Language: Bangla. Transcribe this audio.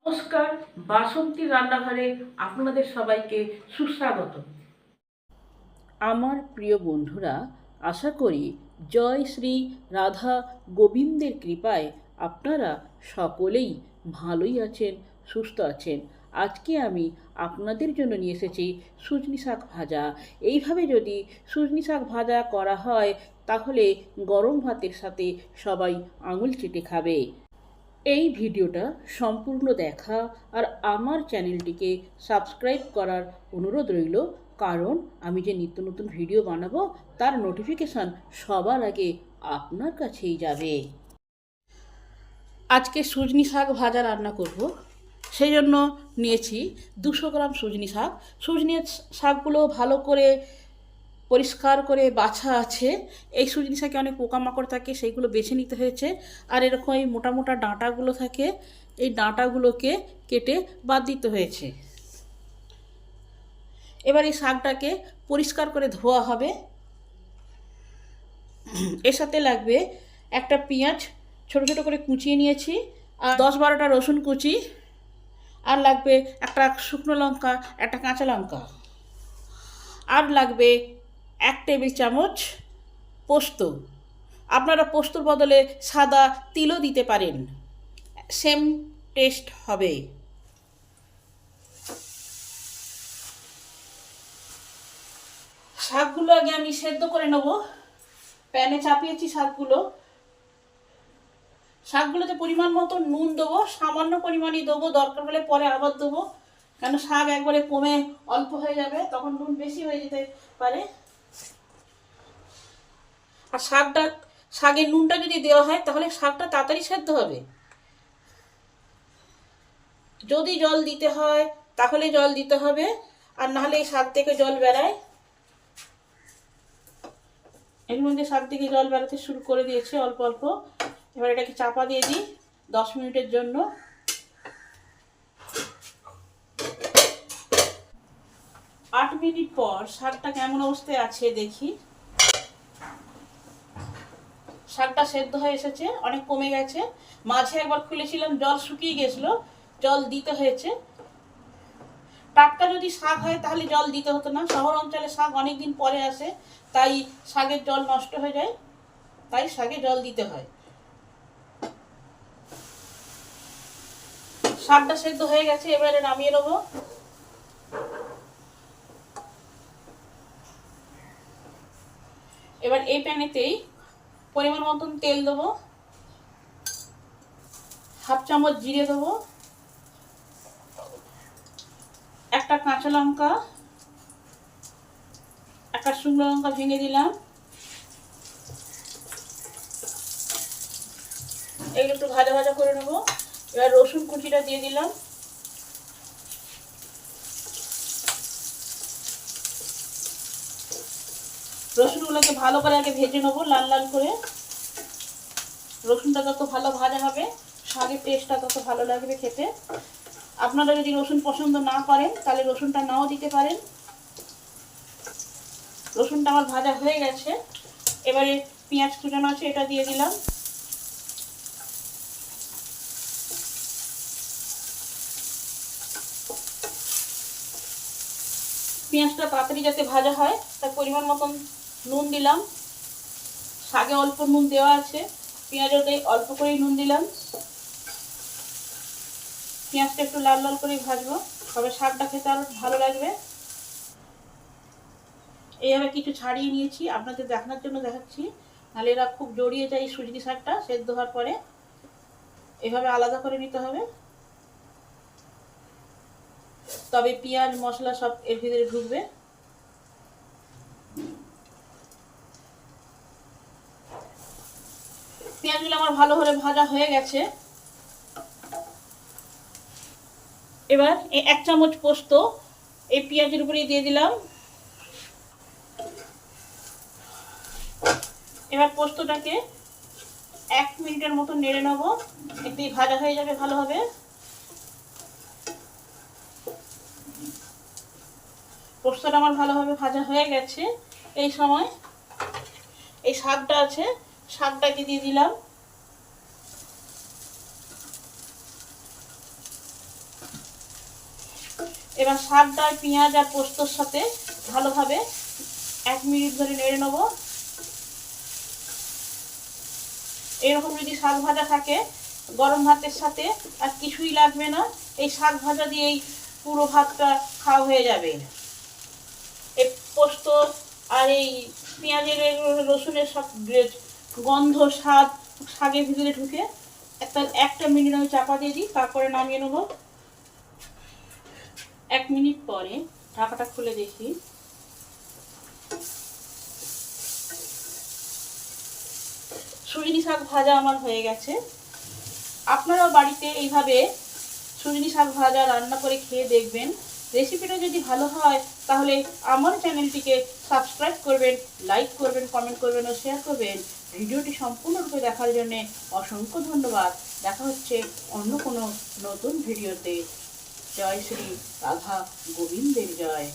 নমস্কার, বাসন্তী রান্নাঘরে আপনাদের সবাইকে সুস্বাগত। আমার প্রিয় বন্ধুরা, আশা করি জয় শ্রী রাধা গোবিন্দের কৃপায় আপনারা সকলেই ভালোই আছেন, সুস্থ আছেন। আজকে আমি আপনাদের জন্য নিয়ে এসেছি সজনি শাক ভাজা। এইভাবে যদি সজনি শাক ভাজা করা হয় তাহলে গরম ভাতের সাথে সবাই আঙুল চেটে খাবে। এই ভিডিওটা সম্পূর্ণ দেখা আর আমার চ্যানেলটিকে সাবস্ক্রাইব করার অনুরোধ রইল, কারণ আমি যে নিত্য নতুন ভিডিও বানাবো তার নোটিফিকেশান সবার আগে আপনার কাছেই যাবে। আজকে সজনি শাক ভাজা রান্না করব, সেই জন্য নিয়েছি 200 গ্রাম সজনি শাক। সজনি শাকগুলো ভালো করে পরিষ্কার করে বাছা আছে। এই সজনি শাকে অনেক পোকামাকড় থাকে, সেইগুলো বেছে নিতে হয়েছে। আর এরকম এই মোটা মোটা ডাঁটাগুলো থাকে, এই ডাঁটাগুলোকে কেটে বাদ দিতে হয়েছে। এবার এই শাকটাকে পরিষ্কার করে ধোয়া হবে। এর সাথে লাগবে একটা পেঁয়াজ ছোটো ছোটো করে কুচিয়ে নিয়েছি, আর 10-12টা রসুন কুচি, আর লাগবে একটা শুকনো লঙ্কা, একটা কাঁচা লঙ্কা, আর লাগবে 1 টেবিল চামচ পোস্ত। আপনারা পোস্তর বদলে সাদা তিলও দিতে পারেন, সেম টেস্ট হবে। শাকগুলো আগে আমি সেদ্ধ করে নেব। প্যানে চাপিয়েছি শাকগুলোতে পরিমাণ মতো নুন দেবো, সামান্য পরিমাণই দেবো, দরকার হলে পরে আবার দেবো, কেন শাক একবারে কমে অল্প হয়ে যাবে, তখন নুন বেশি হয়ে যেতে পারে। আর শাকের নুনটা যদি দেওয়া হয় তাহলে শাকটা তাড়াতাড়ি সেদ্ধ হবে। যদি জল দিতে হয় তাহলে জল দিতে হবে, আর নাহলে এই শাক থেকে জল বেরায়। এর মধ্যে শাক থেকে জল বেরোতে শুরু করে দিয়েছে অল্প অল্প। এবার এটাকে চাপা দিয়ে দিই 10 মিনিটের জন্য। 8 মিনিট পর শাকটা কেমন অবস্থায় আছে দেখি। শাকটা সেদ্ধ হয়ে এসেছে, অনেক কমে গেছে। মাঝে একবার খুলেছিলাম, জল শুকিয়ে গেছিলো, জল দিতে হয়েছে। টাটকা যদি শাক হয় তাহলে জল দিতে হতো না। শহর অঞ্চলে শাক অনেক দিন পরে আসে, তাই শাকের জল নষ্ট হয়ে যায়, তাই শাকে জল দিতে হয়। শাকটা সেদ্ধ হয়ে গেছে, এবারে নামিয়ে নেবো। এবার এই প্যানেতেই পরিমাণ মতন তেল দেবো, 1/2 চামচ জিরে দেবো, একটা কাঁচা লঙ্কা, একটা শুকনো লঙ্কা ভেঙে দিলাম, এগুলো একটু ভাজা ভাজা করে নেবো। এবার রসুন কুচিটা দিয়ে দিলাম, রসুনগুলোকে ভালো করে আগে ভেজে নেবো লাল লাল করে। রসুনটা যত ভালো ভাজা হবে শাকের টেস্টটা তত ভালো লাগবে খেতে। আপনারা যদি রসুন পছন্দ না করেন তাহলে রসুনটা নাও দিতে পারেন। রসুনটা আমার ভাজা হয়ে গেছে, এবারে পেঁয়াজ কুচানো আছে এটা দিয়ে দিলাম। পেঁয়াজটা তাড়াতাড়ি যাতে ভাজা হয় তার পরিমাণ মতন নুন দিলাম। শাকে অল্প নুন দেওয়া আছে, পেঁয়াজতে অল্প করেই নুন দিলাম। পেঁয়াজটা একটু লাল লাল করে ভাজবো, তবে শাকটা খেতে আরো ভালো লাগবে। এইভাবে কিছু ছাড়িয়ে নিয়েছি, আপনাদের দেখানোর জন্য দেখাচ্ছি, নাহলে এরা খুব জড়িয়ে যায় সজনি শাকটা সেদ্ধ হওয়ার পরে। এভাবে আলাদা করে নিতে হবে, তবে পেঁয়াজ মশলা সব এর ভিতরে ঢুকবে। পেঁয়াজগুলো আমার ভালো করে ভাজা হয়ে গেছে। এবার এই 1 চামচ পোস্ত এই পেঁয়াজের উপরে দিয়ে দিলাম। এবার পোস্তটাকে 1 মিনিটের মতো নেড়ে নেবো, একটু ভাজা হয়ে যাবে ভালোভাবে। পোস্তটা আমার ভালোভাবে ভাজা হয়ে গেছে। এই সময় এই শাকটা আছে, শাকটাকে দিয়ে দিলাম। এবার শাকটা পেঁয়াজ আর পোস্তর সাথে ভালোভাবে 1 মিনিট ধরে নেড়ে নেব। এরকম যদি শাক ভাজা থাকে গরম ভাতের সাথে আর কিছুই লাগবে না, এই শাক ভাজা দিয়েই পুরো ভাতটা খাওয়া হয়ে যাবে। এই পোস্ত আর এই পেঁয়াজের রসুনের সব গন্ধ স্বাদ শাকের ভিতরে ঢুকে একটা মিনিট আমি চাপা দিয়ে দিই, তারপরে নামিয়ে নেব। 1 মিনিট পরে ঢাকাটা খুলে দেখি। সুজনি শাক ভাজা আমার হয়ে গেছে। আপনারাও বাড়িতে এইভাবে সুজনি শাক ভাজা রান্না করে খেয়ে দেখবেন। রেসিপিটা যদি ভালো হয় তাহলে আমার চ্যানেলটিকে সাবস্ক্রাইব করবেন, লাইক করবেন, কমেন্ট করবেন ও শেয়ার করবেন। ভিডিওটি সম্পূর্ণরূপে দেখার জন্য অসংখ্য ধন্যবাদ। দেখা হচ্ছে অন্য কোনো নতুন ভিডিওতে। জয় শ্রী রাধা গোবিন্দের জয়।